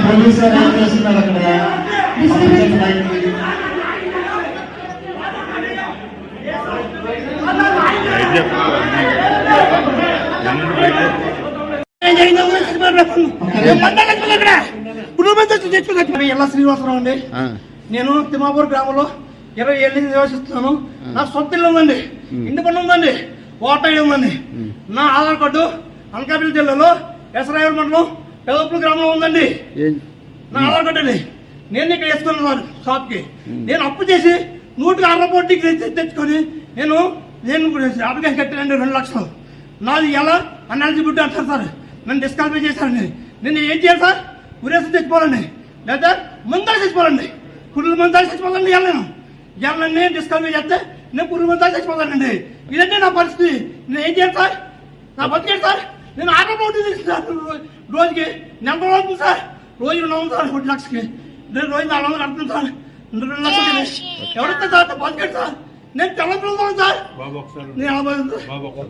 Police ఏం చేస్తున్నారు అక్కడ? ఎలా శ్రీనివాసరావు అండి. నేను తిమ్మాపూర్ గ్రామంలో 20 ఏళ్ళ నుంచి నివసిస్తున్నాను. నా సొంత ఇల్లు ఉందండి, ఇంటి పన్ను ఉందండి, ఓటర్ ఉందండి. నా ఆధార్ కార్డు అనకాపల్లి జిల్లాలో ఎసరాయర్ మండలం పెదపల్లి గ్రామంలో ఉందండి. నా ఆధార్ కార్డు అండి. నేను ఇక్కడ వేసుకున్నాను సార్ షాప్కి. నేను అప్పు చేసి 106 కోట్లకి తెచ్చుకొని నేను అప్లికేషన్ కట్టానండి 2 లక్షలు. నాది ఎలా అన్ఎలిజిబిలిటీ అంటారు సార్. నన్ను డిస్క్వాలిఫై చేశారండి. నేను ఏం చేయాలి సార్? ఉరేసి తెచ్చిపోవాలండి, లేదా మందాలు తెచ్చిపోవాలండి. పురుగుల మందాలు తెచ్చిపోవాలండి. ఇవ్వాలని డిస్క్వాలిఫై చేస్తే నేను పురుగుల మందాలు తెచ్చిపోతానండి. ఇదంటే నా పరిస్థితి. నేను ఏం చేయాలి సార్? నా బతికేది సార్. నేను 6 కోట్లు తీసుకున్నాను రోజుకి. నెల రోజులు సార్, రోజు 200 సార్ 1 లక్షకి. నేను రోజు 400 కడుతున్నాను సార్. 2 లక్షలు ఎవరిస్తే సార్ బతికేది సార్. నేను తెల్లపిల్లలు సార్. నేను